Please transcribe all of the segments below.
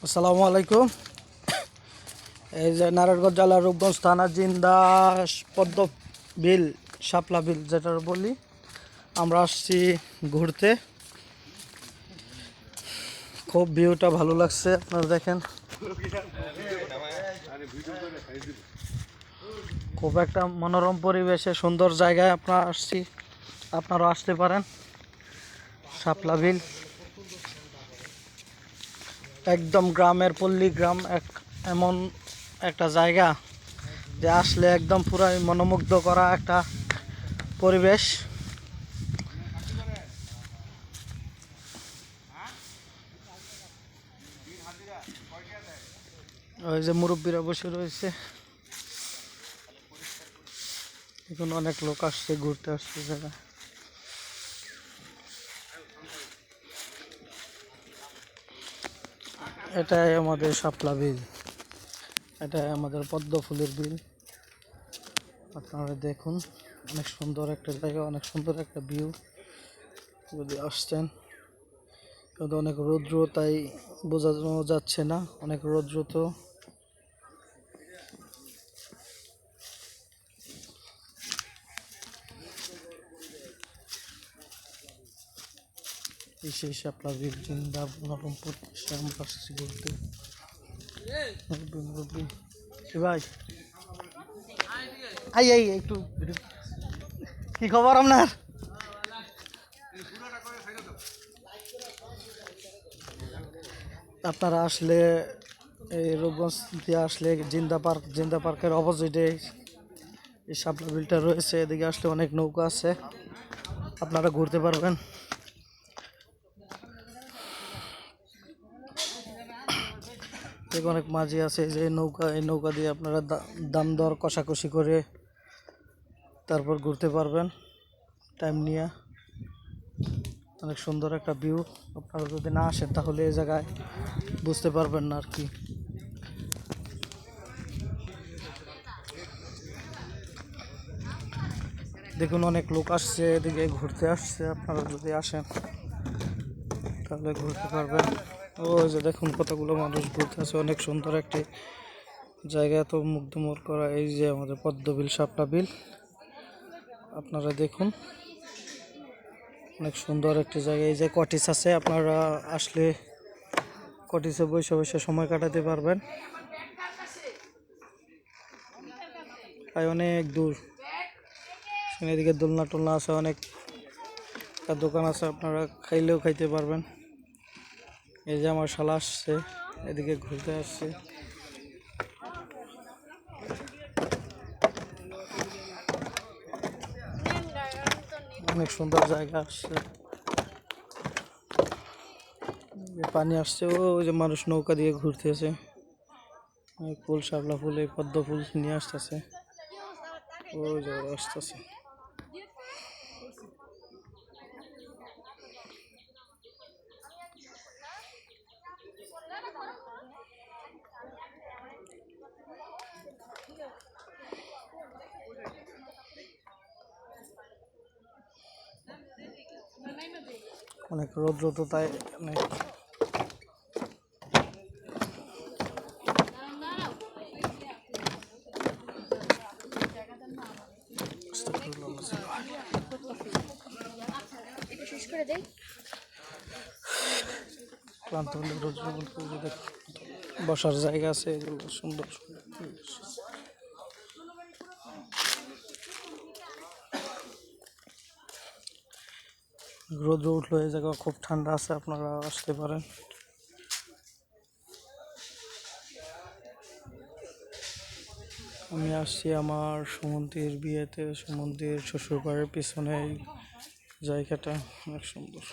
আসসালামু আলাইকুম। এই যে নারায়ণগঞ্জ জেলার রূপগঞ্জ থানার জিন্দা পদ্ম বিল, শাপলা বিল যেটা বলি, আমরা আসছি ঘুরতে। খুব ভিউটা ভালো লাগছে, আপনারা দেখেন। খুব একটা মনোরম পরিবেশে সুন্দর জায়গায় আপনারা আসতে পারেন। শাপলা বিল একদম গ্রামের পল্লী গ্রাম, এমন একটা জায়গা যে আসলে একদম পুরাই মনোমুগ্ধ করা একটা পরিবেশ। ওই যে মুরব্বীরা বসে রয়েছে, এখন অনেক লোক আসছে, ঘুরতে আসছে জায়গা। এটাই আমাদের শাপলা বিল, এটাই আমাদের পদ্ম ফুলের বিল। আপনারা দেখুন, অনেক সুন্দর একটা জায়গা, অনেক সুন্দর একটা ভিউ। যদি আসছেন, কিন্তু অনেক রৌদ্র, তাই বোঝানো যাচ্ছে না, অনেক রৌদ্র। তো সেই শাপলা বিল জিন্দা নরমপুর আমরা আসছি ঘুরতে। ভাই একটু কি খবর আপনার? আপনারা আসলে এই রূপগঞ্জ দিয়ে আসলে জিন্দা পার্কের অপোজিটে এই শাপলা বিলটা রয়েছে। এদিকে আসলে অনেক নৌকা আছে, আপনারা ঘুরতে পারবেন। অনেক মাঝি আছে, যে এই নৌকা দিয়ে আপনারা দাম দর কষাকষি করে তারপর ঘুরতে পারবেন টাইম নিয়ে। অনেক সুন্দর একটা ভিউ, আপনারা যদি না আসেন তাহলে এই জায়গায় বুঝতে পারবেন না আর কি। দেখুন, অনেক লোক আসছে এদিকে ঘুরতে আসছে, আপনারা যদি আসেন তাহলে ঘুরতে পারবেন। ওই যে দেখুন, কতগুলো মানুষ ঘুরতে আছে, অনেক সুন্দর একটি জায়গা, তো মুগ্ধমোর করা। এই যে আমাদের পদ্ম বিল, শাপলা বিল, আপনারা দেখুন, অনেক সুন্দর একটি জায়গা। এই যে কটেজ আছে, আপনারা আসলে কটেজে বসে বসে সময় কাটাতে পারবেন। তাই অনেক দূর, এদিকে দোলনা টোলনা আছে, অনেক দোকান আছে, আপনারা খাইলেও খাইতে পারবেন। এই যে আমার শালা আসছে, এদিকে ঘুরতে আসছে। অনেক সুন্দর জায়গা আসছে, পানি আসছে, ওই যে মানুষ নৌকা দিয়ে ঘুরতেছে। ফুল, শাপলা ফুল, এই পদ্ম ফুল নিয়ে আসতেছে, ওই যে আসতেছে। অনেক রৌদ্র, তো তাই অনেক ক্লান্ত হলে রৌদ্র বলতে বসার জায়গা আছে, এগুলো সুন্দর। রৌদ্র উঠলো, এই জায়গা খুব ঠান্ডা আছে, আপনারা আসতে পারেন। আমি আসছি আমার সুমন্তির বিয়েতে, সুমন্তির শ্বশুরবাড়ির পিছনে এই জায়গাটা অনেক সুন্দর।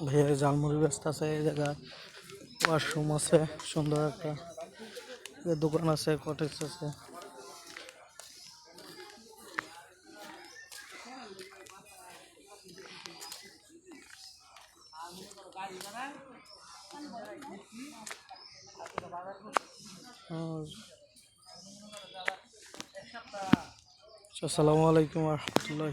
ভাইয়া ঝালমুড়ি ব্যস্ত আছে, এই জায়গায় ওয়াশরুম আছে, সুন্দর একটা দোকান আছে, কটেজ আছে। আসসালামু আলাইকুম রহমতুল্লাহ।